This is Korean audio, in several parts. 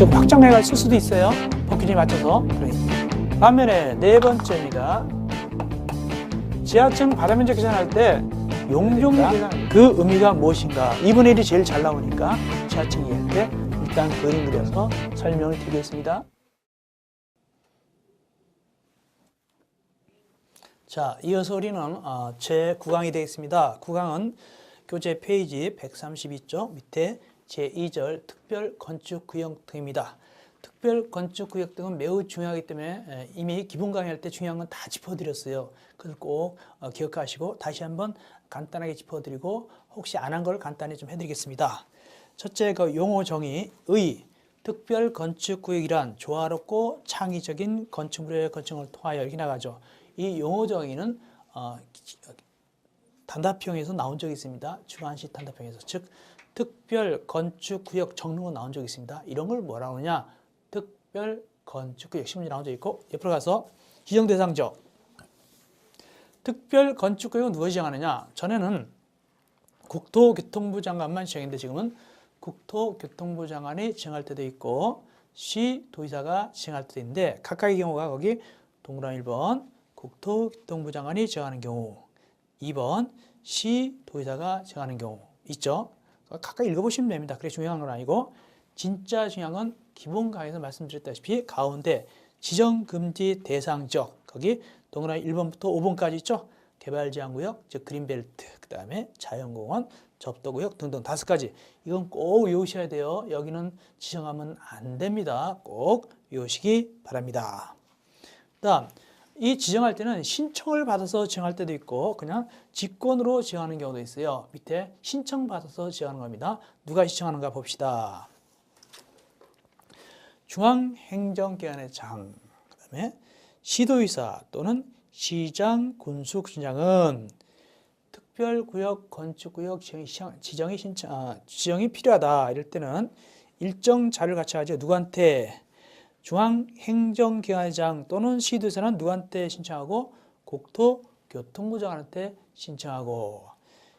즉 확장해가 쓸 수도 있어요. 법규에 맞춰서. 반면에 네 번째입니다. 지하층 바다 면적 계산할 때 용적률 계산 그 의미가 무엇인가? 2분의 1이 제일 잘 나오니까 지하층 이해할 때 일단 그림 그려서 설명을 드리겠습니다. 자, 이어서 우리는 제9강이 되겠습니다. 9강은 교재 페이지 132쪽 밑에 제2절 특별건축구역 등입니다. 특별건축구역 등은 매우 중요하기 때문에 이미 기본 강의할 때 중요한 건 다 짚어드렸어요. 그걸 꼭 기억하시고 다시 한번 간단하게 짚어드리고 혹시 안 한 걸 간단히 좀 해드리겠습니다. 첫째, 그 용어 정의, 의, 특별건축구역이란 조화롭고 창의적인 건축물의 건축을 통하여 이렇게 나가죠. 이 용어 정의는 단답형에서 나온 적이 있습니다. 주관식 단답형에서. 즉 특별건축구역 정론은 나온 적이 있습니다. 이런 걸 뭐라고 하느냐? 특별건축구역 신문이 나온 적이 있고 옆으로 가서 지정대상적. 특별건축구역은 누가 지정하느냐? 전에는 국토교통부 장관만 지정했는데 지금은 국토교통부 장관이 지정할 때도 있고 시도의사가 지정할 때도 있는데 각각의 경우가 거기 동그라미 1번 국토교통부 장관이 지정하는 경우 2번 시도의사가 지정하는 경우 있죠. 각각 읽어보시면 됩니다. 그게 중요한 건 아니고 진짜 중요한 건 기본 강의에서 말씀드렸다시피 가운데 지정금지 대상지역 거기 동그라미 1번부터 5번까지 있죠. 개발제한구역, 즉 그린벨트, 그 다음에 자연공원, 접도구역 등등 5가지. 이건 꼭 외우셔야 돼요. 여기는 지정하면 안 됩니다. 꼭 외우시기 바랍니다. 다음, 이 지정할 때는 신청을 받아서 지정할 때도 있고 그냥 직권으로 지정하는 경우도 있어요. 밑에 신청받아서 지정하는 겁니다. 누가 신청하는가 봅시다. 중앙행정기관의 장, 그 다음에 시도의사 또는 시장, 군수청장은 특별구역, 건축구역 지정이 필요하다. 이럴 때는 일정 자료를 같이 하죠. 누구한테? 중앙행정기관장 또는 시도의사는 누구한테 신청하고 국토교통부 장관한테 신청하고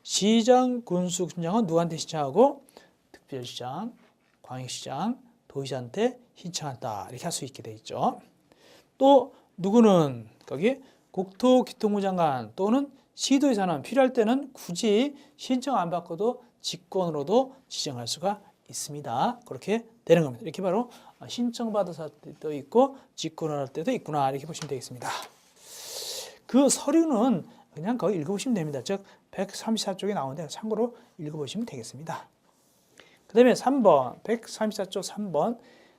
시장, 군수청장은 누구한테 신청하고 특별시장, 광역시장, 도의사한테 신청한다. 이렇게 할 수 있게 돼 있죠. 또 누구는 거기 국토교통부 장관 또는 시도의사는 필요할 때는 굳이 신청 안 받고도 직권으로도 지정할 수가 있습니다. 그렇게 되는 겁니다. 이렇게 바로 신청받아서 할 때도 있고 직권을 할 때도 있구나 이렇게 보시면 되겠습니다. 그 서류는 그냥 거기 읽어보시면 됩니다. 즉 134쪽에 나오는데 참고로 읽어보시면 되겠습니다. 그 다음에 3번 134쪽 3번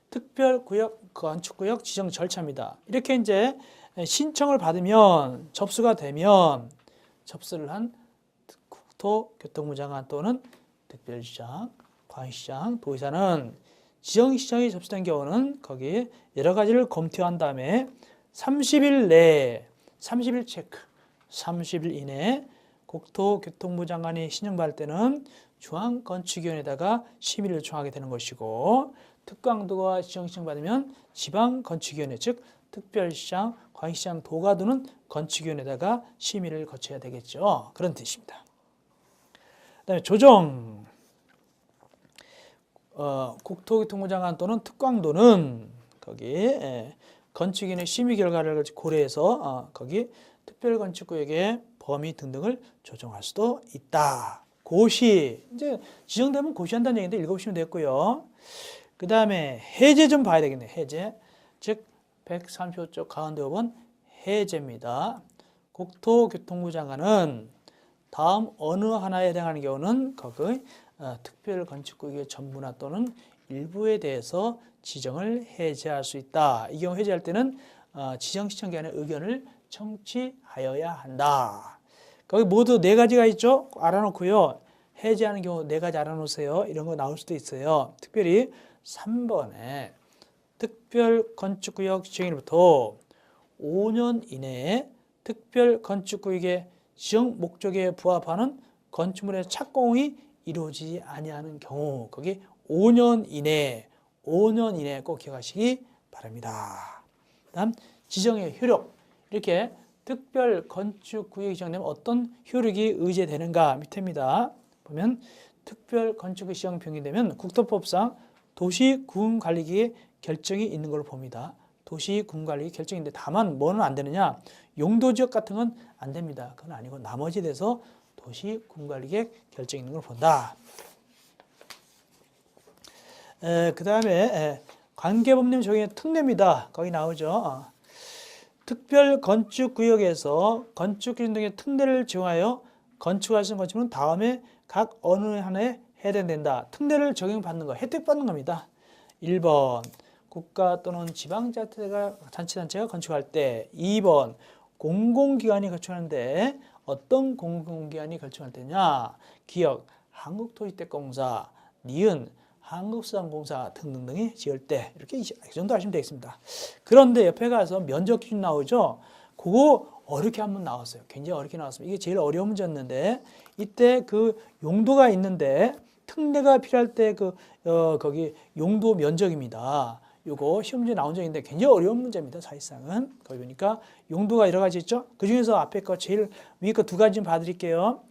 특별구역, 건축구역 지정 절차입니다. 이렇게 이제 신청을 받으면 접수가 되면 접수를 한 국토교통부 장관 또는 특별시장, 광역시장, 도의사는 지정시청이 접수된 경우는 거기 여러 가지를 검토한 다음에 30일 내에 30일 체크, 30일 이내에 국토교통부 장관이 신청받을 때는 중앙건축위원회에다가 심의를 요청하게 되는 것이고 특강도가 지정신청 받으면 지방건축위원회 즉 특별시장, 광역시장, 도가 두는 건축위원회에다가 심의를 거쳐야 되겠죠. 그런 뜻입니다. 그다음에 조정 국토교통부 장관 또는 특강도는 거기 건축위원회 심의 결과를 고려해서 거기 특별건축구역의 범위 등등을 조정할 수도 있다. 고시 이제 지정되면 고시한다는 얘기인데 읽어보시면 됐고요. 그 다음에 해제 좀 봐야 되겠네요. 해제 즉 135쪽 가운데 5번 해제입니다. 국토교통부 장관은 다음 어느 하나에 해당하는 경우는 거기 특별건축구역의 전부나 또는 일부에 대해서 지정을 해제할 수 있다. 이 경우 해제할 때는 지정시청기관의 의견을 청취하여야 한다. 거기 모두 4가지가 있죠. 알아놓고요. 해제하는 경우 4가지 알아놓으세요. 이런 거 나올 수도 있어요. 특별히 3번에 특별건축구역 지정일부터 5년 이내에 특별건축구역의 지정 목적에 부합하는 건축물의 착공이 이루어지지 아니하는 경우 거기 5년 이내에 꼭 기억하시기 바랍니다. 다음 지정의 효력 이렇게 특별건축구역이 지정되면 어떤 효력이 의제되는가 밑에입니다. 보면 특별건축구역 지정 변경되면 국토법상 도시군관리계의 결정이 있는 걸로 봅니다. 도시군관리 결정인데 다만 뭐는 안 되느냐? 용도지역 같은 건 안 됩니다. 그건 아니고 나머지 돼서 도시군관리계 결정이 있는 걸 본다. 그 다음에 관계법령 적용의 특례입니다. 거기 나오죠. 특별건축구역에서 건축기준 등의 특례를 적용하여 건축할 수 있는 건축물은 다음에 각 어느 하나에 해당된다. 특례를 적용받는 거, 혜택받는 겁니다. 1번 국가 또는 지방자치단체가 건축할 때, 2번 공공기관이 건축하는데 어떤 공공기관이 건축할 때냐? 기역, 한국토지택공사, 니은, 한국수산공사 등등등이 지을 때 이렇게 이 정도 하시면 되겠습니다. 그런데 옆에 가서 면적 기준 나오죠? 그거 어렵게 한번 나왔어요. 굉장히 어렵게 나왔습니다. 이게 제일 어려운 문제였는데 이때 그 용도가 있는데 특례가 필요할 때 거기 용도 면적입니다. 요거 시험 문제 나온 적인데 굉장히 어려운 문제입니다. 사실상은. 거기 보니까 용도가 여러 가지 있죠. 그 중에서 앞에 거 제일 위에 거 두 가지 좀 봐드릴게요.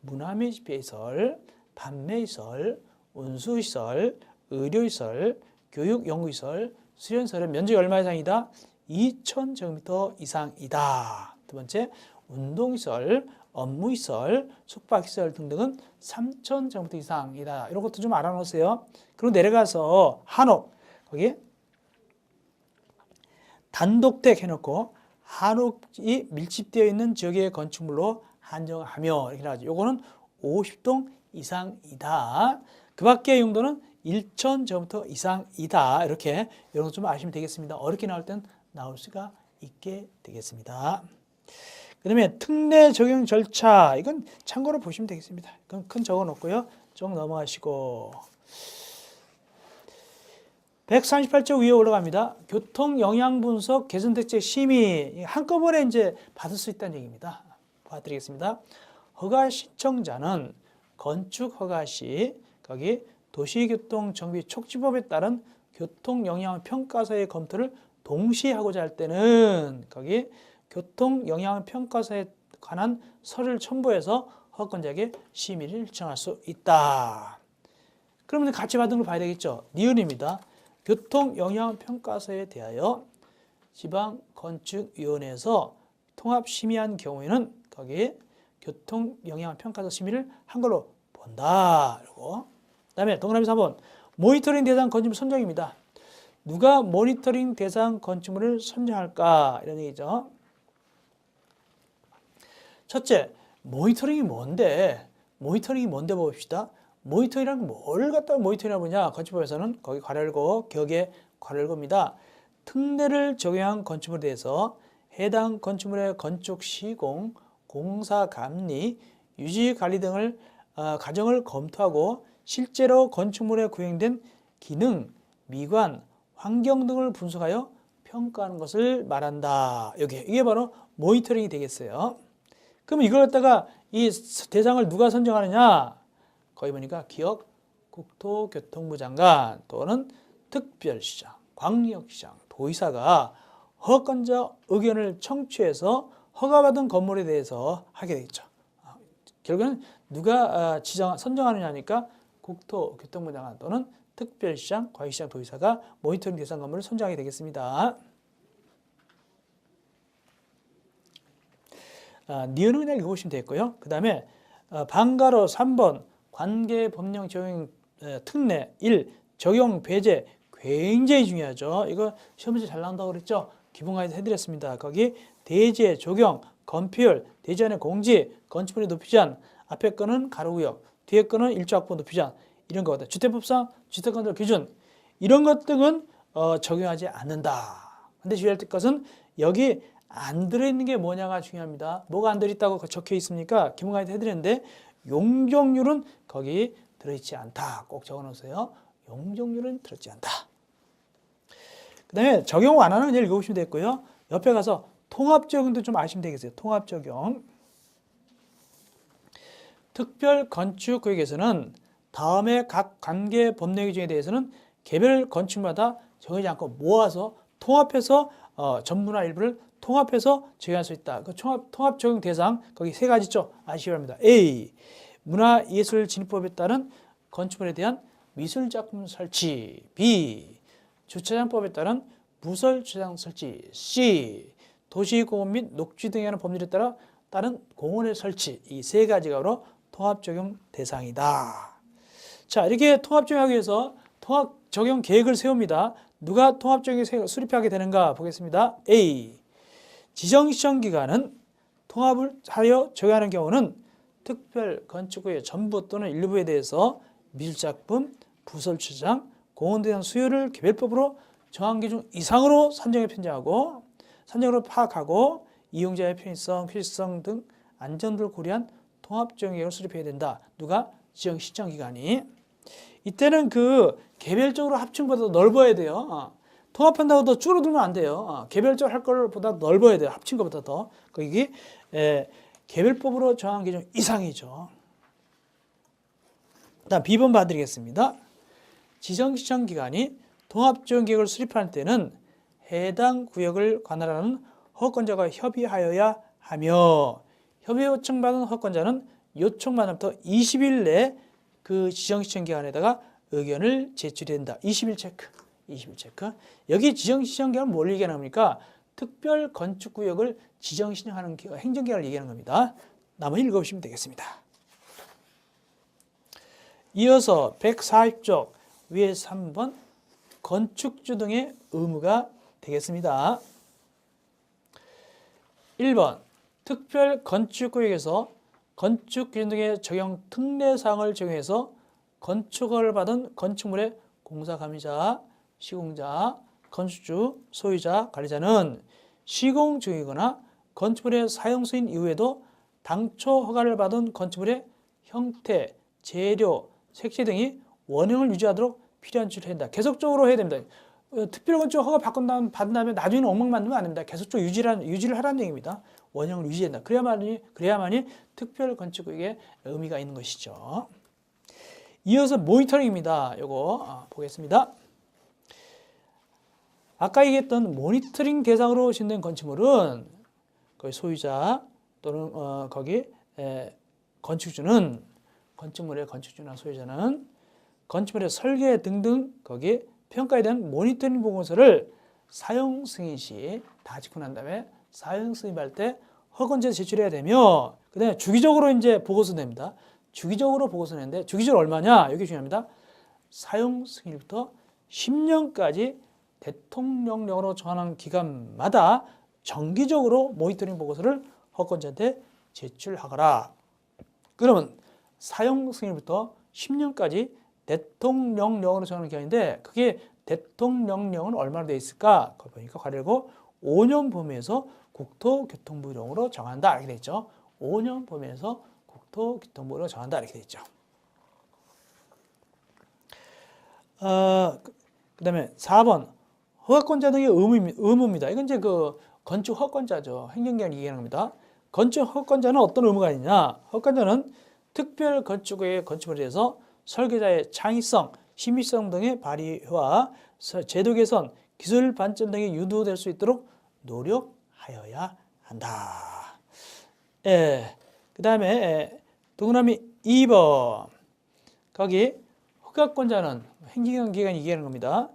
문화밀집시설, 판매시설, 운수시설, 의료시설, 교육연구시설, 수련시설의 면적이 얼마 이상이다? 2,000제곱미터 이상이다. 두 번째, 운동시설, 업무시설, 숙박시설 등등은 3,000제곱미터 이상이다. 이런 것도 좀 알아놓으세요. 그리고 내려가서 한옥, 거기 단독택 해놓고 한옥이 밀집되어 있는 지역의 건축물로 한정하며 이렇게 나오죠. 요거는 50동 이상이다. 그 밖의 용도는 1,000제곱미터 이상이다. 이렇게 이런 거 좀 아시면 되겠습니다. 어렵게 나올 땐 나올 수가 있게 되겠습니다. 그 다음에 특례 적용 절차, 이건 참고로 보시면 되겠습니다. 그건 큰 적어 놓고요. 쭉 넘어가시고 138쪽 위에 올라갑니다. 교통 영향 분석 개선 대책 심의 한꺼번에 이제 받을 수 있다는 얘기입니다. 봐드리겠습니다. 허가 신청자는 건축 허가 시 거기 도시교통정비 촉진법에 따른 교통 영향 평가서의 검토를 동시에 하고자 할 때는 거기 교통 영향 평가서에 관한 서류를 첨부해서 허가권자에게 심의를 요청할 수 있다. 그러면 같이 받은 걸 봐야 되겠죠. 니은입니다. 교통영향평가서에 대하여 지방건축위원회에서 통합심의한 경우에는 거기에 교통영향평가서 심의를 한 걸로 본다. 그리고 그다음에 동그라미 4번 모니터링 대상 건축물 선정입니다. 누가 모니터링 대상 건축물을 선정할까? 이런 얘기죠. 첫째, 모니터링이 뭔데? 모니터링이 뭔데 봅시다. 모니터링이란 뭘 갖다가 모니터링이라고 보냐? 건축법에서는 거기 괄열고 격에 괄열고입니다. 특례를 적용한 건축물에 대해서 해당 건축물의 건축 시공, 공사 감리, 유지 관리 등을 과정을 검토하고 실제로 건축물에 구현된 기능, 미관, 환경 등을 분석하여 평가하는 것을 말한다. 이게 바로 모니터링이 되겠어요. 그럼 이걸 갖다가 이 대상을 누가 선정하느냐? 거기 보니까 기업 국토교통부 장관 또는 특별시장, 광역시장, 도의사가 허가권자 의견을 청취해서 허가받은 건물에 대해서 하게 되겠죠. 결국은 누가 선정하느냐니까 국토교통부 장관 또는 특별시장, 광역시장, 도의사가 모니터링 대상 건물을 선정하게 되겠습니다. 니은은 그냥 읽어보시면 되겠고요. 그 다음에 방가로 3번 관계법령 적용 특례 1. 적용 배제 굉장히 중요하죠. 이거 시험 문제 잘 나온다고 그랬죠. 기본 가이드 해드렸습니다. 거기 대제 적용 건폐율 대지안의 공지 건축물의 높이 제한 앞에 거는 가로구역 뒤에 거는 일조확보 높이 제한 이런 거거든. 주택법상 주택건설 기준 이런 것 등은 적용하지 않는다. 근데 주의할 것은 여기 안 들어있는 게 뭐냐가 중요합니다. 뭐가 안 들어있다고 적혀 있습니까? 기본 가이드 해드렸는데 용적률은 거기 들어있지 않다. 꼭 적어놓으세요. 용적률은 들어있지 않다. 그 다음에 적용 안 하는 일 읽어보시면 되겠고요. 옆에 가서 통합적용도 좀 아시면 되겠어요. 통합적용. 특별건축구역에서는 다음에 각 관계 법령 규정에 대해서는 개별 건축마다 정하지 않고 모아서 통합해서 전부나 일부를 통합해서 적용할 수 있다. 그 통합 적용 대상 거기 세 가지죠. 아시기 바랍니다. A. 문화예술진입법에 따른 건축물에 대한 미술작품 설치. B. 주차장법에 따른 부설 주차장 설치. C. 도시공원 및 녹지 등에 관한 법률에 따라 다른 공원의 설치. 이 세 가지가 바로 통합 적용 대상이다. 자, 이렇게 통합 적용하기 위해서 통합 적용 계획을 세웁니다. 누가 통합 적용에 수립하게 되는가 보겠습니다. A. 지정시정기관은 통합을 하여 적용하는 경우는 특별 건축구의 전부 또는 일부에 대해서 미술작품, 부설주차장, 공원에 대한 수요를 개별법으로 정한 기준 이상으로 산정에 편제하고 산정으로 파악하고 이용자의 편의성, 필요성 등 안전을 고려한 통합 적용 계획을 수립해야 된다. 누가? 지정시정기관이. 이때는 그 개별적으로 합층보다 더 넓어야 돼요. 통합한다고 더 줄어들면 안 돼요. 개별적으로 할 것보다 넓어야 돼요. 합친 것보다 더. 이게 개별법으로 정한 기준 이상이죠. 다음 B번 봐드리겠습니다. 지정시정기관이 통합적용 계획을 수립할 때는 해당 구역을 관할하는 허가권자가 협의하여야 하며 협의 요청받은 허가권자는 요청받은 부터 20일 내에 그 지정시정기관에다가 의견을 제출해야 된다. 20일 체크. 20일 체크. 여기 지정시정기관은 뭘 얘기하는 겁니까? 특별 건축구역을 지정시정하는 행정기관을 얘기하는 겁니다. 나머지 읽어보시면 되겠습니다. 이어서 140쪽 위에 3번 건축주 등의 의무가 되겠습니다. 1번 특별 건축구역에서 건축기준 등의 적용 특례사항을 적용해서 건축허가를 받은 건축물의 공사감리자, 시공자, 건축주, 소유자, 관리자는 시공 중이거나 건축물의 사용수인 이후에도 당초 허가를 받은 건축물의 형태, 재료, 색채 등이 원형을 유지하도록 필요한 조치를 해야 된다. 계속적으로 해야 됩니다. 특별건축 허가 받은 다음에 나중에는 엉망 만들면 안 됩니다. 계속적으로 유지를 하라는 얘기입니다. 원형을 유지한다. 그래야만이 특별건축의 의미가 있는 것이죠. 이어서 모니터링입니다. 요거 보겠습니다. 아까 얘기했던 모니터링 대상으로 진된 건축물은 거기 소유자 또는 거기 건축주는 건축물의 건축주나 소유자는 건축물의 설계 등등 거기 평가에 대한 모니터링 보고서를 사용 승인 시 다 짓고 난 다음에 사용 승인할 때 허가권자에 제출해야 되며 그다음에 주기적으로 이제 보고서 냅니다. 주기적으로 보고서 내는데 주기적으로 얼마냐? 여기 중요합니다. 사용 승인부터 10년까지 대통령령으로 정하는 기간마다 정기적으로 모니터링 보고서를 허가권자한테 제출하거라. 그러면 사용 승인부터 10년까지 대통령령으로 정하는 기간인데 그게 대통령령은 얼마나 되어 있을까? 그걸 보니까 가려고 5년 범위에서 국토교통부령으로 정한다 이렇게 되어 있죠. 5년 범위에서 국토교통부령으로 정한다 이렇게 되어 있죠. 그 다음에 4번 허가권자 등의 의무입니다. 이건 이제 그 건축 허가권자죠. 행정기관이 얘기하는 겁니다. 건축 허가권자는 어떤 의무가 있냐? 허가권자는 특별 건축의 건축물에 대해서 설계자의 창의성, 심의성 등의 발휘와 제도 개선, 기술 발전 등이 유도될 수 있도록 노력하여야 한다. 그 다음에 동그라미 2번 거기 허가권자는 행정기관이 얘기하는 겁니다.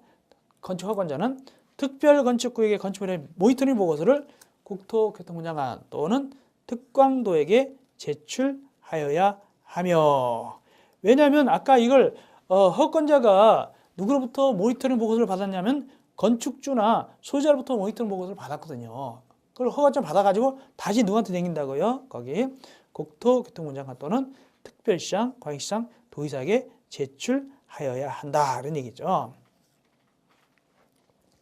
건축 허가권자는 특별 건축구역의 건축물의 모니터링 보고서를 국토교통부 장관 또는 특광도에게 제출하여야 하며 왜냐하면 아까 이걸 허가권자가 누구로부터 모니터링 보고서를 받았냐면 건축주나 소유자로부터 모니터링 보고서를 받았거든요. 그걸 허가권 받아가지고 다시 누구한테 남긴다고요? 거기 국토교통부 장관 또는 특별시장, 광역시장, 도의사에게 제출하여야 한다 이런 얘기죠.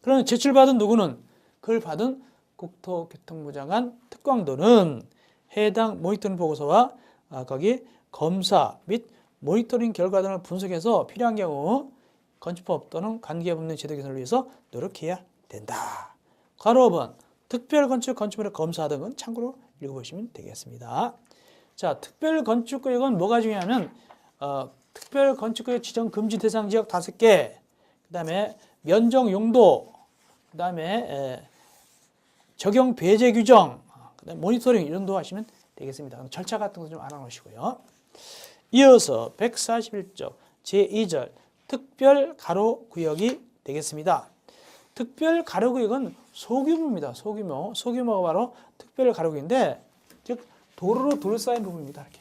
그러면 제출받은 누구는 그걸 받은 국토교통부 장관 특광도는 해당 모니터링 보고서와 거기 검사 및 모니터링 결과 등을 분석해서 필요한 경우 건축법 또는 관계법 및 제도 개선을 위해서 노력해야 된다. 괄호 5번 특별건축 건축물의 검사 등은 참고로 읽어보시면 되겠습니다. 자, 특별건축구역은 뭐가 중요하면 특별건축구역 지정 금지 대상 지역 5개 그 다음에 면적 용도 그 다음에 적용 배제 규정 그 다음에 모니터링 이런 도 하시면 되겠습니다. 절차 같은 거 좀 알아놓으시고요. 이어서 141쪽 제2절 특별 가로 구역이 되겠습니다. 특별 가로 구역은 소규모입니다. 소규모가 바로 특별 가로 구역인데, 즉 도로로 둘러싸인 부분입니다. 이렇게.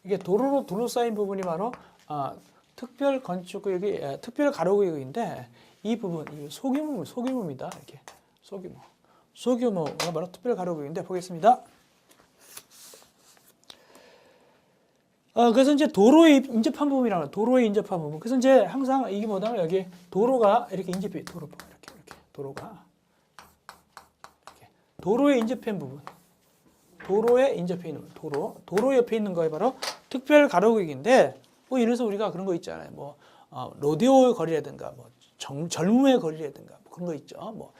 이게 도로로 둘러싸인 부분이 바로 특별 건축 구역이 특별 가로 구역인데, 이 부분 이 소규모입니다. 이렇게 소규모가 바로 특별 가로 구역인데 보겠습니다. 그래서 이제 도로에 인접한 부분이라고 해요. 도로에 인접한 부분. 그래서 이제 항상 이게 뭐냐면 여기 도로가 이렇게 인접해 이렇게 도로가 이렇게 도로에 인접한 부분. 도로에 인접해 있는 도로 옆에 있는 거에 바로 특별 가로구역인데, 뭐 예를 들어서 우리가 그런 거 있잖아요. 뭐 로데오 거리라든가 뭐 젊음의 거리라든가 뭐 그런 거 있죠. 뭐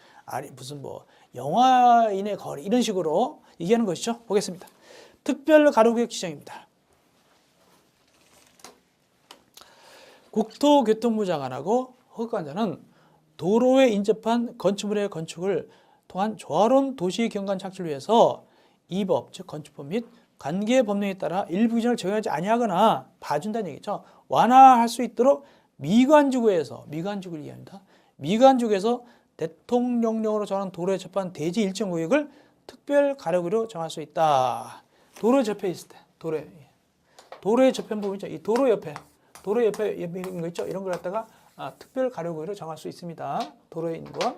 무슨 뭐 영화인의 거리 이런 식으로 얘기하는 것이죠. 보겠습니다. 특별 가로구역 지정입니다. 국토교통부 장관하고 허가관자는 도로에 인접한 건축물의 건축을 통한 조화로운 도시 경관 착지를 위해서 이 법, 즉 건축법 및 관계 법령에 따라 일부 규정을 적용하지 아니하거나 봐준다는 얘기죠. 완화할 수 있도록 미관지구에서 미관지구를 얘기합니다. 미관지구에서 대통령령으로 정하는 도로에 접한 대지 일정 구역을 특별 가로구역으로 정할 수 있다. 도로에 접해 있을 때, 도로에 접한 부분이죠. 이 도로 옆에 있는 거 있죠. 이런 걸 갖다가 특별 가로구역으로 정할 수 있습니다. 도로에 있는 거.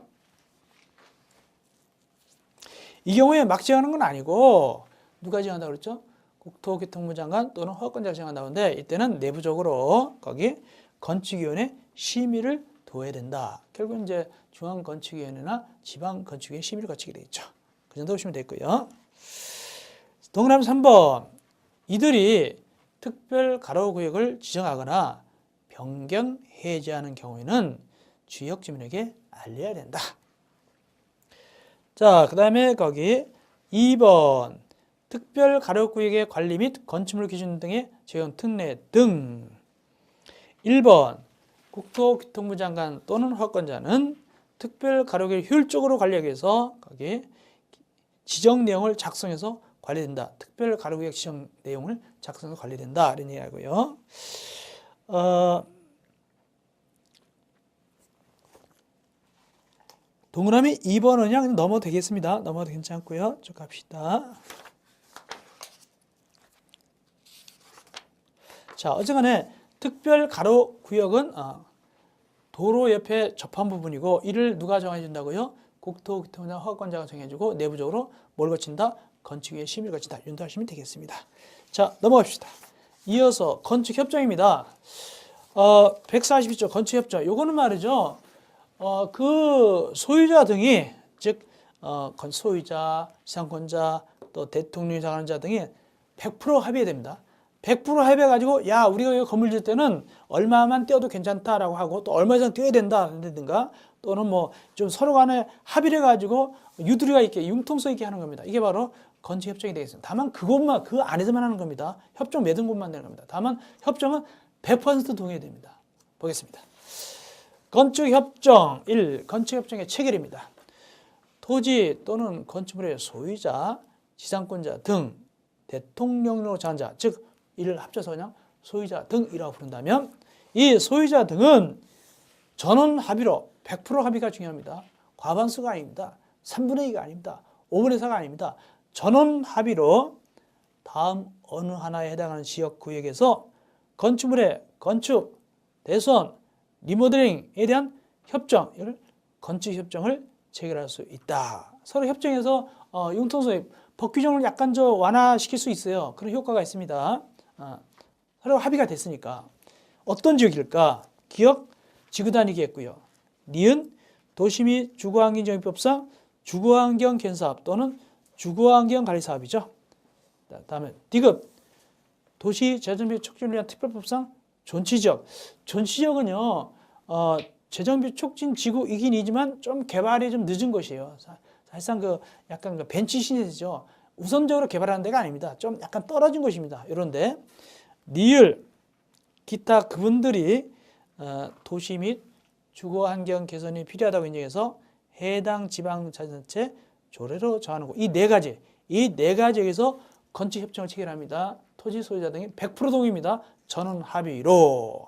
이 경우에 막 지정하는 건 아니고 누가 지정한다고 그랬죠? 국토교통부 장관 또는 허가권자가 지정한다는데, 이때는 내부적으로 거기 건축위원회 심의를 둬야 된다. 결국 이제 중앙건축위원회나 지방건축위원회 심의를 거치게 되겠죠. 그 정도 보시면 되고요. 동그라미 3번. 이들이 특별 가로구역을 지정하거나 변경 해제하는 경우에는 지역주민에게 알려야 된다. 자, 그 다음에 거기 2번 특별 가로구역의 관리 및 건축물 기준 등의 적용 특례 등. 1번 국토교통부 장관 또는 허가권자는 특별 가로구역을 효율적으로 관리하기 위해서 거기 지정 내용을 작성해서 관리된다. 특별 가로구역 지정 내용을 작성해서 관리된다. 이런 얘기하고요. 동그라미 2번은 그냥 넘어도 되겠습니다. 넘어도 괜찮고요. 쭉 갑시다. 자, 어쨌거나 특별 가로 구역은 도로 옆에 접한 부분이고, 이를 누가 정해 준다고요? 국토교통부나 허가권자가 정해주고 내부적으로 뭘 거친다? 건축위의 심의를 거친다. 윤도하시면 되겠습니다. 자, 넘어갑시다. 이어서 건축협정입니다. 142조 건축협정. 요거는 말이죠. 그 소유자 등이, 즉 소유자, 지상권자, 또 대통령이 정하는 자 등이 100% 합의해야 됩니다. 100% 합의해가지고 야, 우리가 여기 건물 질 때는 얼마만 떼어도 괜찮다라고 하고, 또 얼마 이상 떼어야 된다든가, 또는 뭐 좀 서로 간에 합의를 해가지고 유두리가 있게, 융통성 있게 하는 겁니다. 이게 바로 건축협정이 되겠습니다. 다만 그것만, 그 안에서만 하는 겁니다. 협정 맺은 곳만 되는 겁니다. 다만 협정은 100% 동의해야 됩니다. 보겠습니다. 건축협정 1. 건축협정의 체결입니다. 토지 또는 건축물의 소유자, 지상권자 등 대통령령으로 정한 자, 즉 이를 합쳐서 그냥 소유자 등이라고 부른다면, 이 소유자 등은 전원 합의로 100% 합의가 중요합니다. 과반수가 아닙니다. 3분의 2가 아닙니다. 5분의 4가 아닙니다. 전원 합의로 다음 어느 하나에 해당하는 지역 구역에서 건축물의 건축, 대손, 리모델링에 대한 협정, 이걸 건축협정을 체결할 수 있다. 서로 협정에서 융통성의 법 규정을 약간 완화시킬 수 있어요. 그런 효과가 있습니다. 서로 합의가 됐으니까. 어떤 지역일까? 기억, 지구단위기였고요. 니은, 도시 및 주거환경정비법상 주거환경 개선사업 또는 주거환경관리사업이죠. 다음에 디귿, 도시 재정비 촉진을 위한 특별법상 존치지역. 존치지역은요, 재정비 촉진 지구이긴 이지만 좀 개발이 좀 늦은 것이에요. 사실상 약간 벤치 시대죠. 우선적으로 개발하는 데가 아닙니다. 좀 약간 떨어진 것입니다. 이런데 니을, 기타 그분들이 도시 및 주거환경 개선이 필요하다고 인정해서 해당 지방자치단체 조례로 정하는 거. 이 네 가지, 이 네 가지에서 건축협정을 체결합니다. 토지 소유자 등이 100% 동의입니다. 전원 합의로.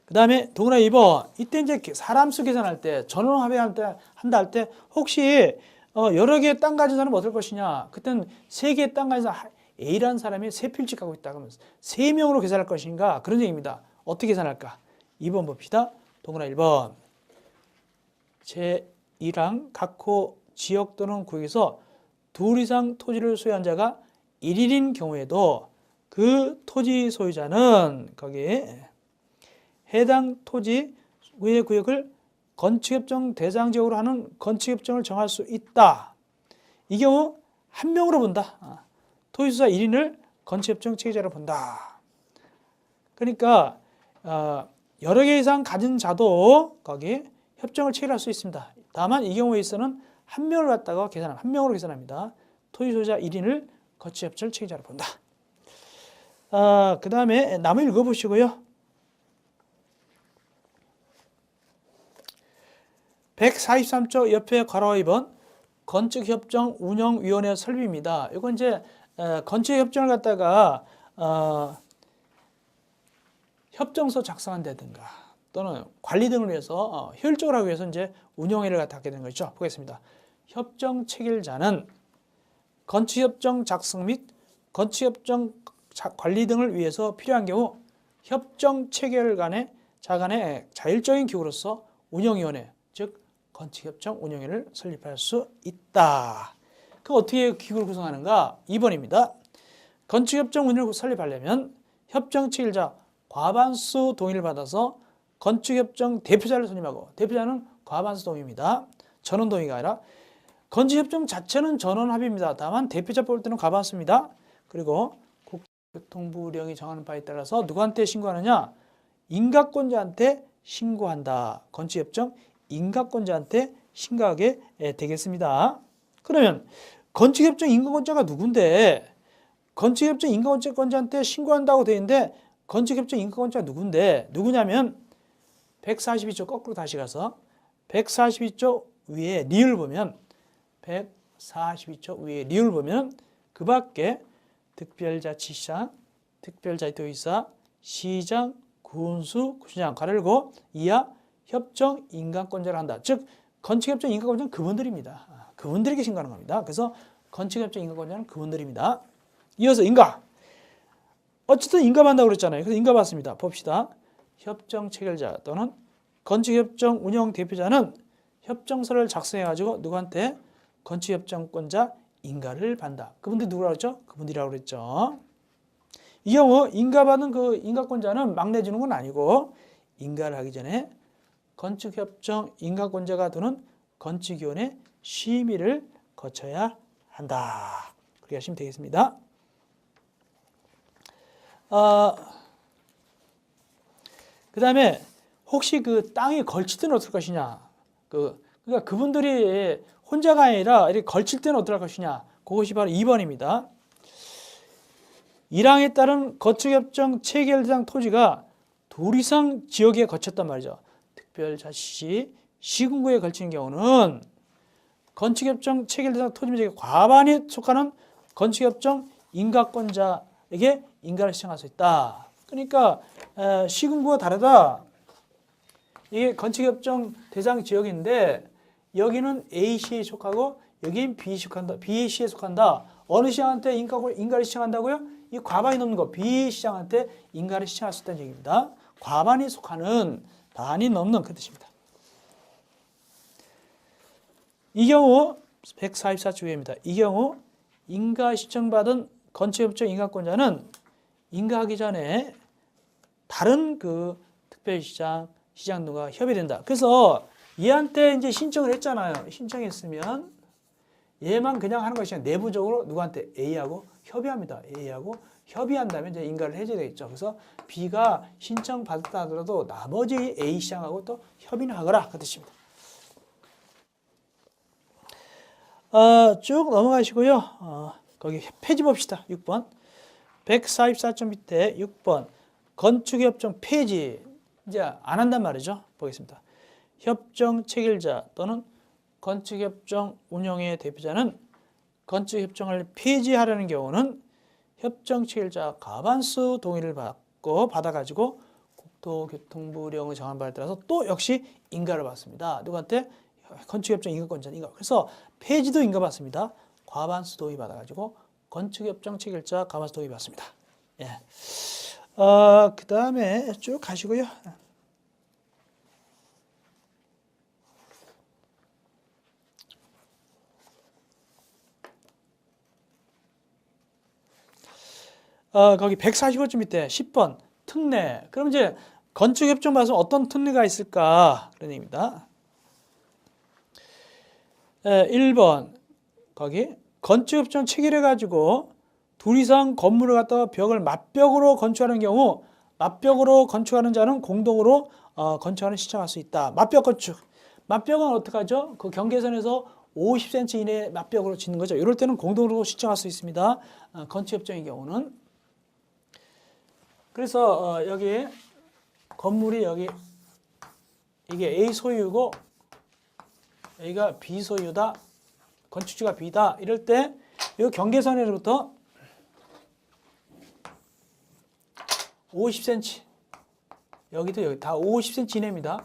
그 다음에 동그라미 2번. 이때 이제 사람 수 계산할 때, 전원 합의할 때, 한다 할 때, 혹시 여러 개의 땅 가진 사람은 어떨 것이냐? 그때는 세 개의 땅 가진 사람, A라는 사람이 세 필지 갖고 있다. 그러면 세 명으로 계산할 것인가? 그런 얘기입니다. 어떻게 계산할까? 2번 봅시다. 동그라미 1번. 제1항 각호 지역 또는 구역에서 둘 이상 토지를 소유한 자가 1인인 경우에도 그 토지 소유자는 거기에 해당 토지의 구역을 건축협정 대상 지역으로 하는 건축협정을 정할 수 있다. 이 경우 한 명으로 본다. 토지소유자 1인을 건축협정 체계자로 본다. 그러니까 여러 개 이상 가진 자도 거기 협정을 체결할 수 있습니다. 다만 이 경우에 있어서는 한 명을 갖다가 한 명으로 계산합니다. 토지소유자 1인을 건축협정 체계자로 본다. 그 다음에 나무 읽어보시고요. 143조 옆에 괄호 2번 건축협정 운영위원회 설비입니다. 이건 이제 건축협정을 갖다가 협정서 작성한다든가 또는 관리 등을 위해서 효율적으로 하기 위해서 이제 운영회를 갖게 되는 거죠. 보겠습니다. 협정 체결자는 건축협정 작성 및 건축협정 관리 등을 위해서 필요한 경우 협정 체결 간의 자율적인 기구로서 운영위원회, 즉 건축협정 운영회를 설립할 수 있다. 그럼 어떻게 기구를 구성하는가? 2번입니다. 건축협정 운영을 설립하려면 협정 체결자 과반수 동의를 받아서 건축협정 대표자를 선임하고, 대표자는 과반수 동의입니다. 전원 동의가 아니라. 건축협정 자체는 전원 합의입니다. 다만 대표자 뽑을 때는 과반수입니다. 그리고 국토교통부령이 정하는 바에 따라서 누구한테 신고하느냐? 인가권자한테 신고한다. 건축협정 인가권자한테 신고하게 되겠습니다. 그러면 건축협정 인가권자가 누군데? 건축협정 인가권자한테 신고한다고 되어 있는데 건축협정 인가권자가 누구냐면 142조 거꾸로 다시 가서 142조 위에 리을 보면 142조 위에 리을 보면 그 밖에 특별자치시장, 특별자치도지사, 시장, 군수, 구청장 가르고 이하 협정 인가권자를 한다. 즉 건축협정 인가권자는 그분들입니다. 그분들에게 신고하는 겁니다. 그래서 건축협정 인가권자는 그분들입니다. 이어서 인가. 어쨌든 인가받는다고 그랬잖아요. 그래서 인가받습니다. 봅시다. 협정 체결자 또는 건축협정 운영 대표자는 협정서를 작성해가지고 누구한테? 건축협정권자 인가를 받는다. 그분들이 누구라고 그랬죠? 그분들이라고 그랬죠. 이 경우 인가받은 그 인가권자는 막 내주는 건 아니고 인가를 하기 전에 건축협정 인가권자가 두는 건축위원회 심의를 거쳐야 한다. 그렇게 하시면 되겠습니다. 그 다음에 혹시 그 땅이 걸칠 때는 어떨 것이냐? 그러니까 그분들이 혼자가 아니라 이렇게 걸칠 때는 어떨 것이냐? 그것이 바로 2번입니다. 1항에 따른 건축협정 체결 대상 토지가 둘 이상 지역에 거쳤단 말이죠. 특별자치시, 시군구에 걸치는 경우는 건축협정 체결 대상 토지 면적의 과반이 속하는 건축협정 인가권자에게 인가를 신청할 수 있다. 그러니까 시군구와 다르다. 이게 건축협정 대상 지역인데 여기는 A시에 속하고 여기는 B시에 속한다. 어느 시장한테 인가를 신청한다고요? 이 과반이 넘는 거 B시장한테 인가를 신청할 수 있다는 얘기입니다. 과반이 속하는 반이 넘는 그 뜻입니다. 이 경우 144조입니다. 이 경우 인가 신청받은 건축협정 인가권자는 인가하기 전에 다른 그 특별시장, 시장 등과 협의된다. 그래서 얘한테 이제 신청을 했잖아요. 신청했으면 얘만 그냥 하는 것이 아니라 내부적으로 누구한테 A하고 협의합니다. A하고 협의한 다음에 이제 인가를 해줘야 되겠죠. 그래서 B가 신청 받았다 하더라도 나머지 A 시장하고 또 협의를 하거라. 그 뜻입니다. 쭉 넘어가시고요. 거기 폐지 봅시다. 6번. 144점 밑에 6번. 건축협정 폐지. 이제 안 한단 말이죠. 보겠습니다. 협정 체결자 또는 건축협정 운영의 대표자는 건축협정을 폐지하려는 경우는 협정 체결자 과반수 동의를 받아가지고 국토교통부령의 정한 바에 따라서 또 역시 인가를 받습니다. 누구한테? 건축협정 인가권자. 그래서 폐지도 인가받습니다. 과반수 동의 받아가지고 건축협정 체결자 과반수 동의 받습니다. 예. 그 다음에 쭉 가시고요. 거기 145쪽 밑에 10번 특례. 그럼 이제 건축협정 봐서 어떤 특례가 있을까? 그런 얘기입니다. 1번 거기 건축협정 체결해가지고 둘 이상 건물을 갖다가 벽을 맞벽으로 건축하는 경우 맞벽으로 건축하는 자는 공동으로 건축하는 신청할 수 있다. 맞벽 건축. 맞벽은 어떻게 하죠? 그 경계선에서 50cm 이내 맞벽으로 짓는 거죠. 이럴 때는 공동으로 신청할 수 있습니다. 건축협정의 경우는. 그래서 여기 건물이 여기 이게 A 소유고 A가 B 소유다. 건축지가 B다. 이럴 때 이 경계선으로부터 50cm 여기도 여기 다 50cm 이내입니다.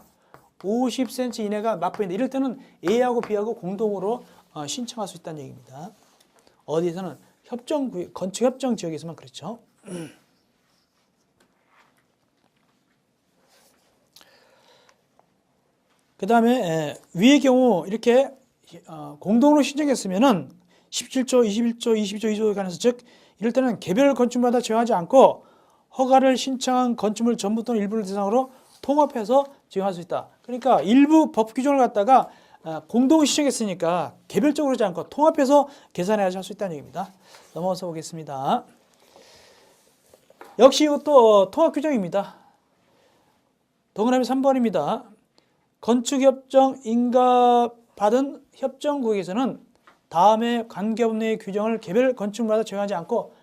50cm 이내가 맞보인다. 이럴 때는 A하고 B하고 공동으로 신청할 수 있다는 얘기입니다. 어디에서는 건축협정 지역에서만 그렇죠. 그 다음에 위의 경우 이렇게 공동으로 신청했으면은 17조, 21조, 22조, 2조에 관해서 즉 이럴 때는 개별 건축물마다 제한하지 않고 허가를 신청한 건축물 전부 또는 일부를 대상으로 통합해서 지정할 수 있다. 그러니까 일부 법 규정을 갖다가 공동 신청했으니까 개별적으로 하지 않고 통합해서 계산해야지 할 수 있다는 얘기입니다. 넘어가서 보겠습니다. 역시 이것도 통합 규정입니다. 동그라미 3번입니다. 건축협정 인가받은 협정구역에서는 다음에 관계법 내의 규정을 개별 건축물마다 적용하지 않고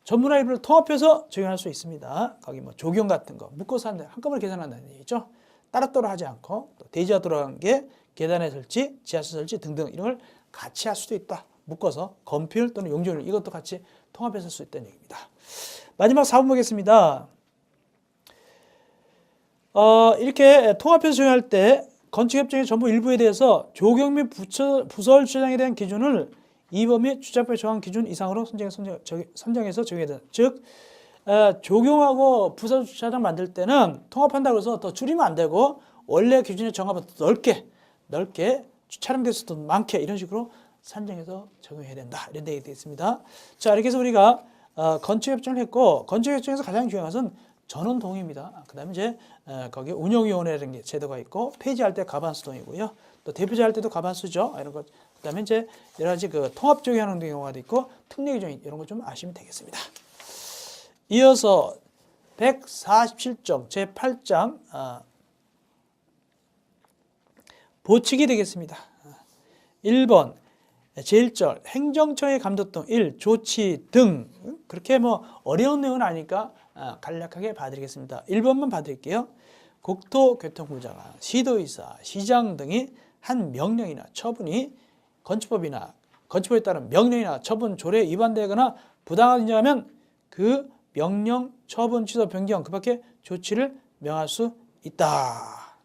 전부나 일부를 통합해서 적용할 수 있습니다. 거기 뭐 조경 같은 거 묶어서 한꺼번에 계산한다는 얘기죠. 따로따로 하지 않고 또 대지가 들어간 게 계단의 설치, 지하철 설치 등등 이런 걸 같이 할 수도 있다. 묶어서 건폐율 또는 용적률 이것도 같이 통합해서 할 수 있다는 얘기입니다. 마지막 4번 보겠습니다. 이렇게 통합해서 적용할 때 건축협정의 전부 일부에 대해서 조경 및 부설 주장에 대한 기준을 2번 및 주장법에 정한 기준 이상으로 선정해서 적용해야 된다. 즉 조경하고 부설 주차장 만들 때는 통합한다고 해서 더 줄이면 안 되고 원래 기준에 정하면 넓게 촬영 대수도 많게 이런 식으로 산정해서 적용해야 된다. 이런 얘기 되어 있습니다. 자, 이렇게 해서 우리가 건축협정을 했고 건축협정에서 가장 중요한 것은 전원 동의입니다. 그 다음에 이제 거기 운영위원회라는 게 제도가 있고 폐지할 때 과반수 동의고요. 또 대표자 할 때도 과반수죠. 이런 것. 그 다음에 이제 여러 가지 그 통합 적용하는 경우가 있고 특례 규정 이런 거 좀 아시면 되겠습니다. 이어서 147쪽 제8장 보칙이 되겠습니다. 1번 제1절 행정처의 감독 등 1. 조치 등 그렇게 뭐 어려운 내용은 아니까 간략하게 봐드리겠습니다. 1번만 봐드릴게요. 국토교통부 장관, 시도의사, 시장 등이 한 명령이나 처분이 건축법이나 건축법에 따른 명령이나 처분, 조례에 위반되거나 부당하게 인정하면 그 명령, 처분, 취소, 변경 그 밖에 조치를 명할 수 있다.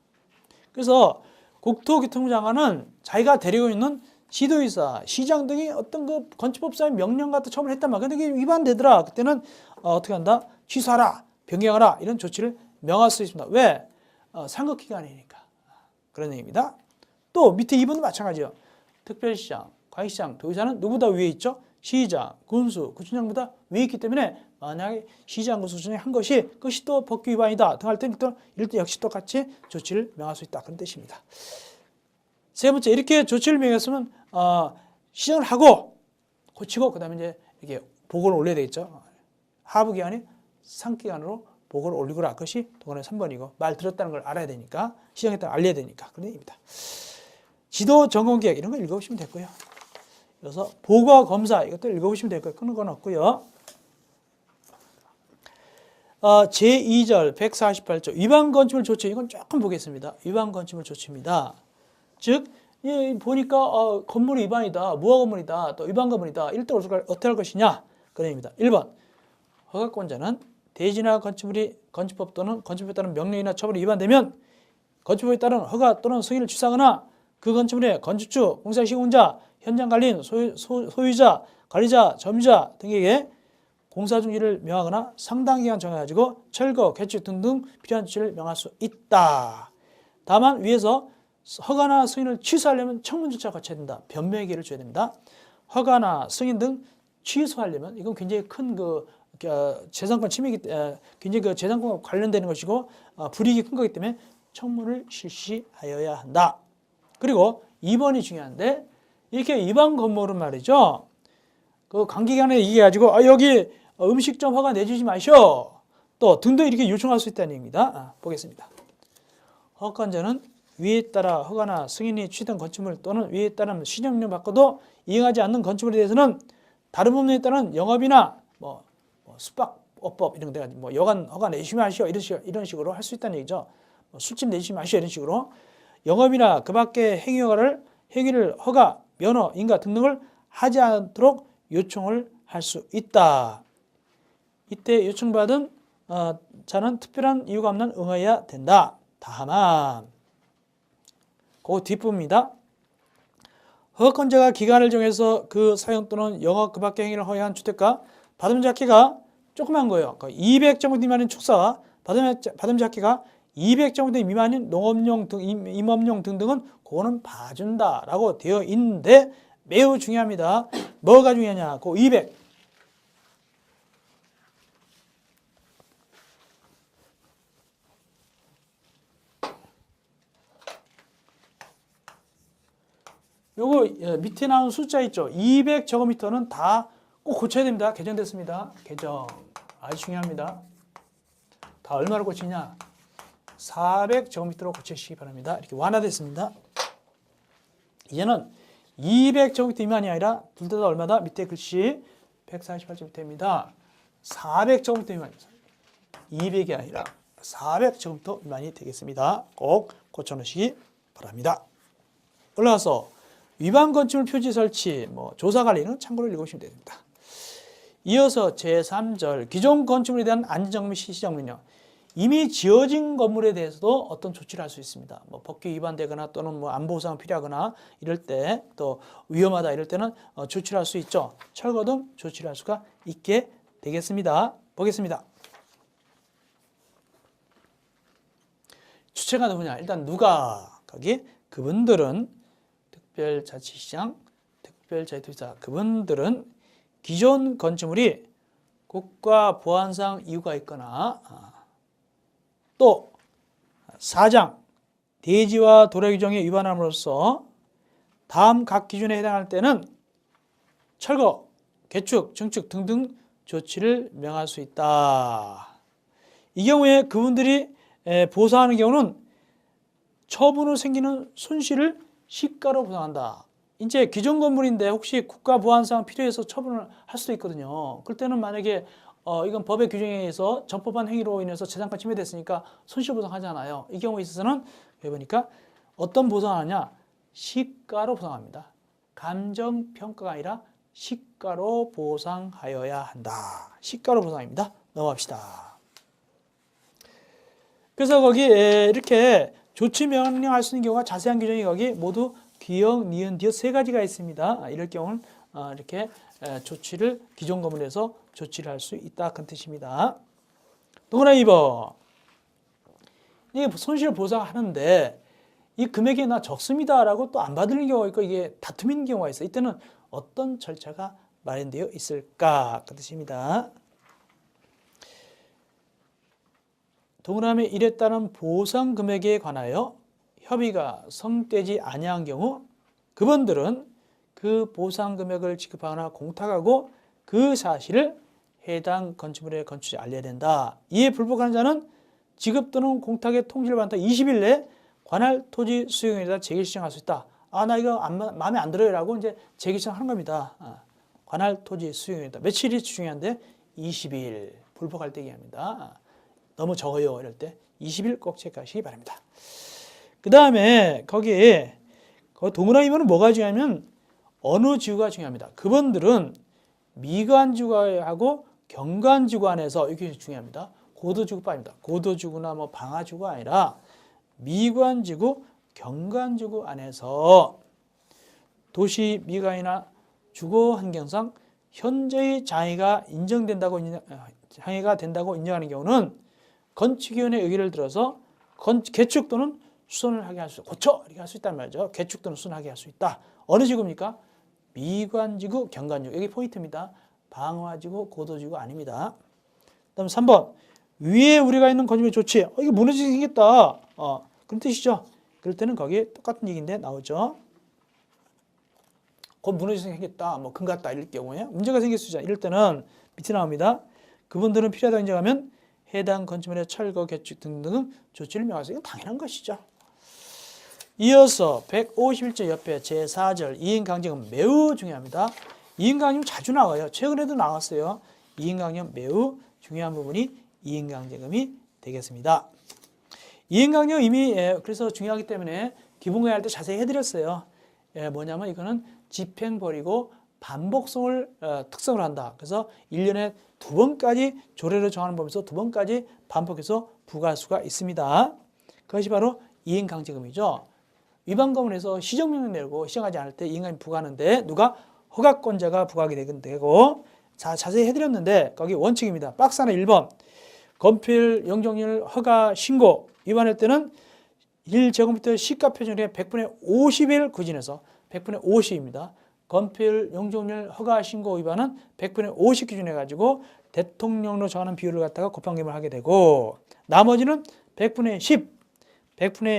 그래서 국토교통부 장관은 자기가 데리고 있는 시도의사, 시장 등이 어떤 그 건축법상의 명령 같은 처분을 했단 말이야. 근데 이게 위반되더라. 그때는 어떻게 한다? 취소하라, 변경하라 이런 조치를 명할 수 있습니다. 왜? 상급기관이니까. 그런 얘기입니다. 또 밑에 2번도 마찬가지예요. 특별시장, 광역시장, 도의사는 누구보다 위에 있죠? 시장, 군수, 구청장보다 위에 있기 때문에 만약에 시장, 군수, 구청장이 한 것이 그것이 또 법규 위반이다 등할 때는 또 이럴 때 역시 똑같이 조치를 명할 수 있다. 그런 뜻입니다. 세 번째 이렇게 조치를 명했으면 시정을 하고 고치고 그 다음에 이제 이렇게 보고를 올려야 되겠죠. 하부기관이 상기관으로 보고를 올리거라. 그것이 동그라미 3번이고 말 들었다는 걸 알아야 되니까 시정했다는 걸 알려야 되니까 그런 얘기입니다. 지도 점검 계획 이런 거 읽어보시면 되고요. 그래서 보고와 검사 이것도 읽어보시면 될 거예요. 끊는 건 없고요. 제2절 148조 위반 건축물 조치 이건 조금 보겠습니다. 위반 건축물 조치입니다. 즉 예, 보니까 건물이 위반이다, 무허가 건물이다, 또 위반 건물이다. 이럴 때 어떻게 할 것이냐? 그런 얘기입니다. 1번 허가권자는 대지나 건축물이 건축법 또는 건축법에 따른 명령이나 처벌이 위반되면 건축법에 따른 허가 또는 승인을 취소하거나 그 건축물의 건축주, 공사 시공자, 현장 관리인, 소유자, 관리자, 점유자 등에게 공사 중지를 명하거나 상당 기간 정해가지고 철거, 개축 등등 필요한 조치를 명할 수 있다. 다만 위에서 허가나 승인을 취소하려면 청문 절차를 거쳐야 된다. 변명의 기회를 줘야 됩니다. 허가나 승인 등 취소하려면 이건 굉장히 큰 재산권 침해이기 때문에 굉장히 그 재산권과 관련되는 것이고 불이익이 큰 거기 때문에 청문을 실시하여야 한다. 그리고 2번이 중요한데 이렇게 위반 건물은 말이죠. 그 관계기관에 얘기해가지고 여기 음식점 허가 내주지 마시오. 또 등등 이렇게 요청할 수 있다는 얘기입니다. 보겠습니다. 허가권자는 위에 따라 허가나 승인이 취된 건축물 또는 위에 따른 시정령 받고도 이행하지 않는 건축물에 대해서는 다른 법령에 따른 영업이나 숙박업법 이런 데가 여관 허가 내주시면 하시오 이런 식으로 할 수 있다는 얘기죠. 술집 내주시면 하시오 이런 식으로 영업이나 그 밖의 행위를 허가, 면허, 인가 등등을 하지 않도록 요청을 할 수 있다. 이때 요청받은 자는 특별한 이유가 없는 응해야 된다. 다만 그 뒷부분입니다. 허가권자가 기간을 정해서 그 사용 또는 영업 그 밖의 행위를 허용한 주택가 받음자 크기가 조그만 거예요. 200제곱미터 미만인 축사와 받음자 크기가 200제곱미터 미만인 농업용 등 임업용 등등은 그거는 봐준다라고 되어 있는데 매우 중요합니다. 뭐가 중요하냐? 그 200. 요거 밑에 나온 숫자 있죠? 200제곱미터는 다 꼭 고쳐야 됩니다. 개정됐습니다. 개정. 아주 중요합니다. 다 얼마로 고치냐? 400제곱미터로 고치시기 바랍니다. 이렇게 완화됐습니다. 이제는 200제곱미터 미만이 아니라 둘 다 얼마다? 밑에 글씨 148제곱미터입니다. 400제곱미터 미만입니다. 200이 아니라 400제곱미터 미만이 되겠습니다. 꼭 고쳐놓으시기 바랍니다. 올라가서 위반 건축물 표지 설치, 조사 관리는 참고로 읽으시면 됩니다. 이어서 제3절 기존 건축물에 대한 안전정비 시시정비는요. 이미 지어진 건물에 대해서도 어떤 조치를 할 수 있습니다. 법규 위반되거나 또는 안보상이 필요하거나 이럴 때 또 위험하다 이럴 때는 조치를 할 수 있죠. 철거 등 조치를 할 수가 있게 되겠습니다. 보겠습니다. 주체가 누구냐? 일단 누가 거기 그분들은 특별자치시장, 특별자치도시사 그분들은 기존 건축물이 국가 보안상 이유가 있거나 또 4장 대지와 도로 규정에 위반함으로써 다음 각 기준에 해당할 때는 철거, 개축, 증축 등등 조치를 명할 수 있다. 이 경우에 그분들이 보상하는 경우는 처분 후 생기는 손실을 시가로 보상한다. 이제 기존 건물인데 혹시 국가 보안상 필요해서 처분을 할 수도 있거든요. 그럴 때는 만약에 이건 법의 규정에 의해서 적법한 행위로 인해서 재산권 침해됐으니까 손실보상하잖아요. 이 경우에 있어서는 여기 보니까 어떤 보상하느냐? 시가로 보상합니다. 감정평가가 아니라 시가로 보상하여야 한다. 시가로 보상입니다. 넘어갑시다. 그래서 거기 이렇게 조치 명령할 수 있는 경우가 자세한 규정이 거기 모두 기역, 니은, 디귿 세 가지가 있습니다. 이럴 경우는 이렇게 조치를 기존 건물에서 조치를 할 수 있다. 그런 뜻입니다. 동그라미 2번. 이게 손실 보상하는데 이 금액이 나 적습니다라고 또 안 받는 경우가 있고 이게 다툼 있는 경우가 있어요. 이때는 어떤 절차가 마련되어 있을까? 그 뜻입니다. 동그라미 1에 따른 보상 금액에 관하여 협의가 성되지 아니한 경우 그분들은 그 보상 금액을 지급하거나 공탁하고 그 사실을 해당 건축물의 건축주에 알려야 된다. 이에 불복하는 자는 지급 또는 공탁의 통지를 받은 20일 내에 관할 토지 수용에다 재개 신청할 수 있다. 나 이거 마음에 안 들어요라고 이제 재개 신청하는 겁니다. 관할 토지 수용에다 며칠이 중요한데 20일 불복할 때 얘기합니다. 너무 적어요 이럴 때 20일 꼭 체크하시기 바랍니다. 그 다음에 거기에 그 동그라미는 뭐가 중요하면 어느 지구가 중요합니다. 그분들은 미관지구하고 경관지구 안에서 이게 중요합니다. 고도지구가 아닙니다. 고도지구나 뭐 방화지구가 아니라 미관지구, 경관지구 안에서 도시 미관이나 주거 환경상 현저히 장애가 된다고 인정하는 경우는 건축위원회 의결을 들어서 개축 또는 수선을 하게 할 수, 고쳐 이렇게 할 수 있다는 말이죠. 개축 또는 수선하게 할 수 있다. 어느 지구입니까? 미관지구, 경관지구. 여기 포인트입니다. 방화지구, 고도지구 아닙니다. 그다음 3번. 위에 우리가 있는 건축물이 좋지. 이게 무너지게 생겼다. 그런 뜻이죠. 그럴 때는 거기에 똑같은 얘기인데 나오죠. 곧 무너지게 생겼다. 뭐 금 같다 이럴 경우에 문제가 생길 수 있잖아요. 이럴 때는 밑에 나옵니다. 그분들은 필요하다고 인정하면 해당 건축물의 철거, 개축 등등 조치를 명하세요. 이건 당연한 것이죠. 이어서 151조 옆에 제4절 이인강제는 매우 중요합니다. 이인강제는 자주 나와요. 최근에도 나왔어요. 이인강제는 매우 중요한 부분이 이인강제금이 되겠습니다. 이인강제금 이미 그래서 중요하기 때문에 기본강의 할 때 자세히 해드렸어요. 뭐냐면 이거는 집행벌이고 반복성을 특성을 한다. 그래서 1년에 2번까지 조례를 정하는 법에서 2번까지 반복해서 부과할 수가 있습니다. 그것이 바로 이행강제금이죠. 위반금을 해서 시정명령 내고 시정하지 않을 때 이행강제금 부과하는데 누가 허가권자가 부과하게 되고 자세히 해드렸는데 거기 원칙입니다. 박스 하나 1번 건폐율, 영종률, 허가, 신고 위반할 때는 1제곱미터 시가 표준의 100분의 50을 구진해서 100분의 50입니다. 건폐율, 용적률, 허가, 신고 위반은 100분의 50 기준해 가지고 대통령으로 정하는 비율을 갖다가 곱한금을 하게 되고 나머지는 100분의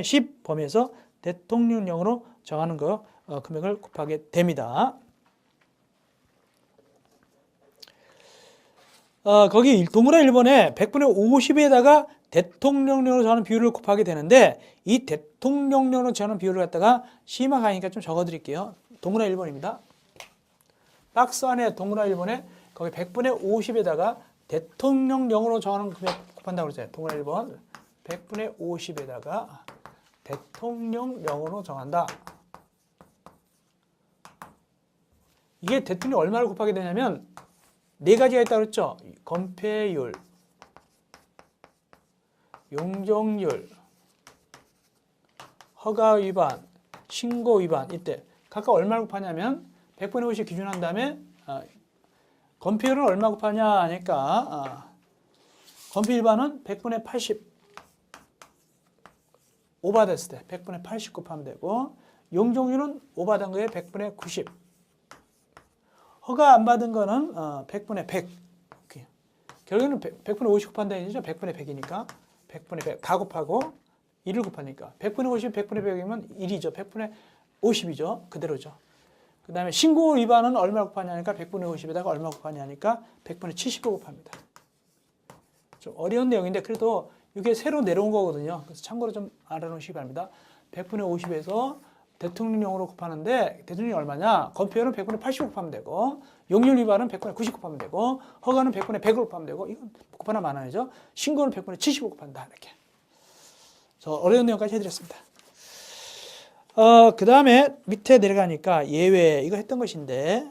10 범위에서 대통령령으로 정하는 거 금액을 곱하게 됩니다. 거기 동그라미 1번에 100분의 50에다가 대통령령으로 정하는 비율을 곱하게 되는데 이 대통령령으로 정하는 비율을 갖다가 심화가 아니니까 좀 적어드릴게요. 동그라미 1번입니다. 박스 안에 동그라미 1번에 거기 100분의 50에다가 대통령령으로 정하는 금액 곱한다고 그랬어요. 동그라미 1번 100분의 50에다가 대통령령으로 정한다. 이게 대통령 얼마를 곱하게 되냐면 네 가지가 있다고 그랬죠. 건폐율, 용적률, 허가 위반, 신고 위반 이때 각각 얼마를 곱하냐면 100분의 50 기준한 다음에 건폐율은 얼마 곱하냐 하니까 건폐 일반은 100분의 80 오버됐을 때 100분의 80 곱하면 되고 용적률은 오버된 거에 100분의 90 허가 안 받은 거는 100분의 100 결국에는 100분의 50 곱한다는 얘기죠. 100분의 100이니까 100분의 100 다 곱하고 1을 곱하니까 100분의 50, 100분의 100이면 1이죠. 100분의 50이죠. 그대로죠. 그 다음에 신고 위반은 얼마 곱하냐니까 100분의 50에다가 얼마 곱하냐니까 100분의 70을 곱합니다. 좀 어려운 내용인데 그래도 이게 새로 내려온 거거든요. 그래서 참고로 좀 알아놓으시기 바랍니다. 100분의 50에서 대통령령으로 곱하는데 대통령이 얼마냐? 건폐율은 100분의 80 곱하면 되고 용률 위반은 100분의 90 곱하면 되고 허가는 100분의 100을 곱하면 되고 이건 곱하나 마나죠. 신고는 100분의 70을 곱한다. 이렇게. 저 어려운 내용까지 해드렸습니다. 그 다음에 밑에 내려가니까 예외 이거 했던 것인데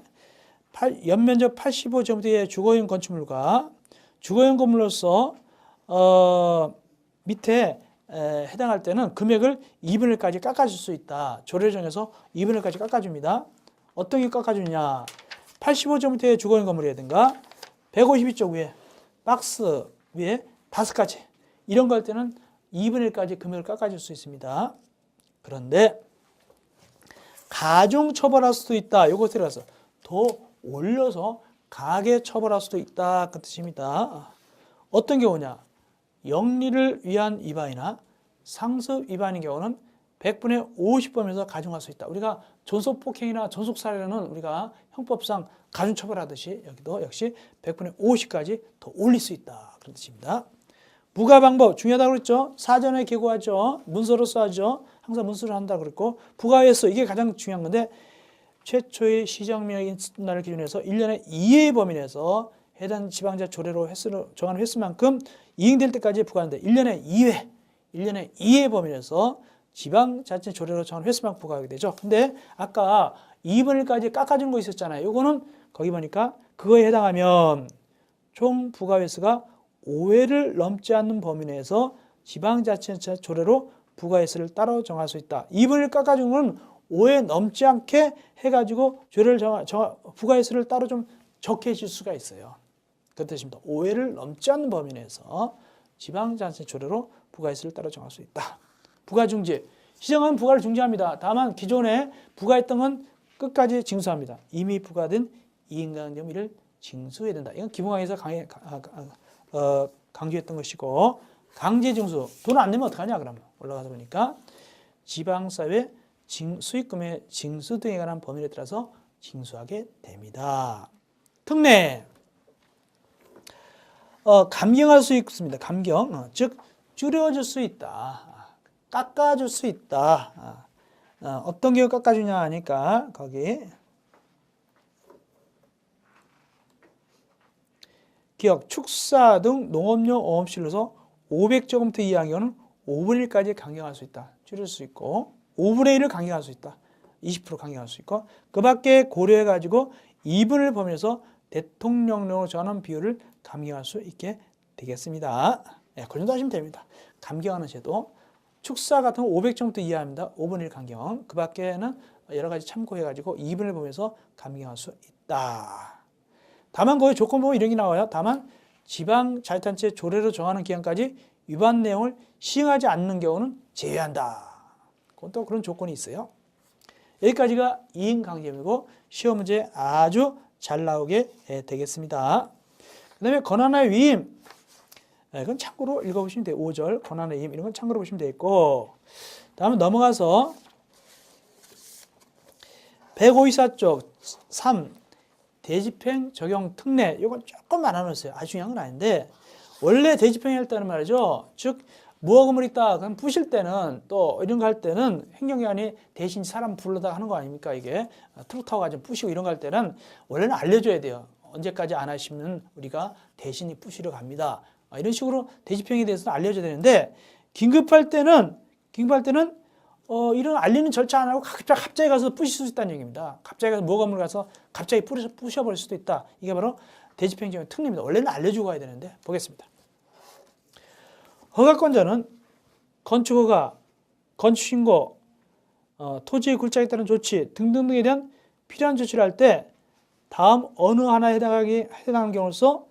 연면적 85제곱미터의 주거용 건축물과 주거용 건물로서 밑에 해당할 때는 금액을 2분의 1까지 깎아줄 수 있다. 조례를 정해서 2분의 1까지 깎아줍니다. 어떤 게 깎아주냐? 85제곱미터의 주거용 건물이라든가 152쪽 위에 박스 위에 5가지 이런 거 할 때는 2분의 1까지 금액을 깎아줄 수 있습니다. 그런데 가중 처벌할 수도 있다. 요거 들어가서 더 올려서 가계 처벌할 수도 있다. 그 뜻입니다. 어떤 경우냐? 영리를 위한 위반이나 상습 위반인 경우는 100분의 50범위에서 가중할 수 있다. 우리가 존속폭행이나 존속살해는 우리가 형법상 가중처벌하듯이 여기도 역시 100분의 50까지 더 올릴 수 있다. 그런 뜻입니다. 부과 방법 중요하다고 그랬죠. 사전에 기고하죠. 문서로 써야죠. 항상 문서로 한다고 그랬고 부과회수 이게 가장 중요한 건데 최초의 시정명령 날을 기준해서 1년에 2회 범위 내에서 해당 지방자 조례로 정한 횟수만큼 이행될 때까지 부과하는데 1년에 2회 범위 내에서 지방자치 조례로 정한 횟수만큼 부과하게 되죠. 근데 아까 2분의 1까지 깎아준 거 있었잖아요. 이거는 거기 보니까 그거에 해당하면 총 부과 횟수가 5회를 넘지 않는 범위 내에서 지방자치단체 조례로 부과 횟수를 따로 정할 수 있다. 2분의 1 깎아준 건 5회 넘지 않게 해가지고 조례를 부과 횟수를 따로 좀 적게 줄 수가 있어요. 그 뜻입니다. 5회를 넘지 않는 범위 내에서 지방자치 조례로 부과 횟수를 따로 정할 수 있다. 부과 중지. 시정은 부과를 중지합니다. 다만 기존에 부과했던 건 끝까지 징수합니다. 이미 부과된 이인강제금 이를 징수해야 된다. 이건 기본강의에서 강조했던 것이고, 강제 징수. 돈 안 내면 어떡하냐 그러면 올라가서 보니까 지방사회 수익금의 징수 등에 관한 법률에 따라서 징수하게 됩니다. 특례. 감경할 수 있습니다. 감경. 즉 줄여줄 수 있다. 깎아줄 수 있다. 어떤 경우 깎아주냐 하니까 거기 기억, 축사 등 농업용 어업실로서 500제곱미터 이하의 경우는 5분의 1까지 강경할 수 있다. 줄일 수 있고 5분의 1을 강경할 수 있다. 20% 강경할 수 있고 그 밖에 고려해가지고 2분을 범위해서 대통령령으로 정하는 비율을 감경할 수 있게 되겠습니다. 네, 그 정도 하시면 됩니다. 감경하는 제도. 축사 같은 건 500제곱미터 이하입니다. 5분의 1 감경. 그 밖에는 여러 가지 참고해가지고 2분을 범위해서 감경할 수 있다. 다만 거기 조건 보면 이런 게 나와요. 다만 지방자치단체 조례로 정하는 기간까지 위반 내용을 시행하지 않는 경우는 제외한다. 그건 또 그런 조건이 있어요. 여기까지가 이인강제금이고 시험 문제 아주 잘 나오게 되겠습니다. 그 다음에 권한의 위임. 이건 참고로 읽어보시면 돼요. 5절 권한의 위임 이런 건 참고로 보시면 되겠고, 다음에 넘어가서 154쪽 3 대집행 적용 특례. 이건 조금 많아놨어요. 아주 중요한 건 아닌데 원래 대집행할 때는 말이죠. 즉 무허금을 있다 그럼 부실 때는 또 이런 거 할 때는 행정기관이 대신 사람 불러다 하는 거 아닙니까? 이게 트럭 타고 가지고 부시고 이런 거 할 때는 원래는 알려줘야 돼요. 언제까지 안 하시면 우리가 대신이 부시러 갑니다. 이런 식으로 대집행에 대해서는 알려줘야 되는데 긴급할 때는 이런 알리는 절차 안 하고 갑자기 가서 부실 수 있다는 얘기입니다. 갑자기 가서 무허금을 가서 갑자기 부셔버릴 수도 있다. 이게 바로 대집행 적용 특례입니다. 원래는 알려주고 가야 되는데 보겠습니다. 허가권자는 건축허가, 건축신고, 토지의 굴착에 따른 조치 등등등에 대한 필요한 조치를 할 때 다음 어느 하나에 해당하는 경우로서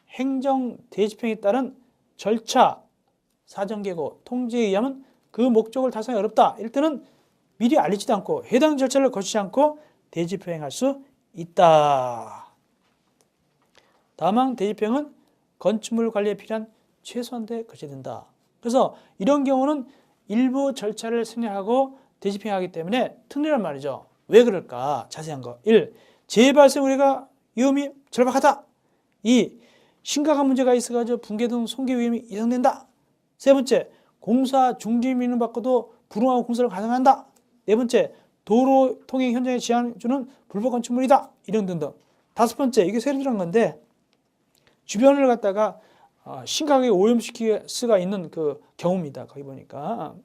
행정 대집행에 따른 절차, 사정계고, 통지에 의하면 그 목적을 달성하기 어렵다. 이럴 때는 미리 알리지도 않고 해당 절차를 거치지 않고 대집행할 수 있다. 다만 대집행은 건축물 관리에 필요한 최소한대 거쳐야 된다. 그래서 이런 경우는 일부 절차를 생략하고 대집행하기 때문에 특례란 말이죠. 왜 그럴까? 자세한 거. 1. 재발생 우려가 위험이 절박하다. 2. 심각한 문제가 있어가지고 붕괴 등 손괴 위험이 예상된다. 세 번째, 공사 중지민을 받고도 불응하고 공사를 가능한다. 네 번째, 도로 통행 현장에 지향 주는 불법 건축물이다. 이런 등등. 다섯 번째, 이게 새로 들어간 건데 주변을 갖다가 심각하게 오염시킬 수가 있는 그 경우입니다. 거기 보니까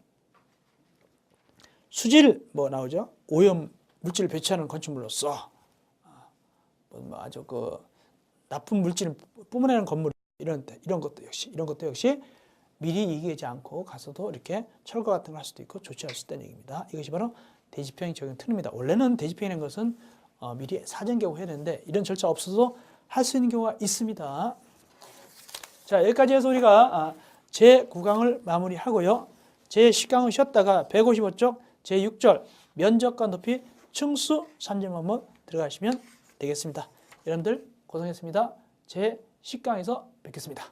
수질 나오죠. 오염 물질을 배치하는 건축물로서 아주 그 나쁜 물질을 뿜어내는 건물 이런 것도 역시 미리 얘기하지 않고 가서도 이렇게 철거 같은 걸 할 수도 있고 조치할 수 있다는 얘기입니다. 이것이 바로 대집행 적용 특례입니다. 원래는 대집행이라는 것은 미리 사전 개고해야 되는데 이런 절차 없어도 할 수 있는 경우가 있습니다. 자, 여기까지 해서 우리가 제9강을 마무리하고요. 제10강은 쉬었다가 155쪽 제6절 면적과 높이 층수 산점 한번 들어가시면 되겠습니다. 여러분들 고생했습니다. 제10강에서 뵙겠습니다.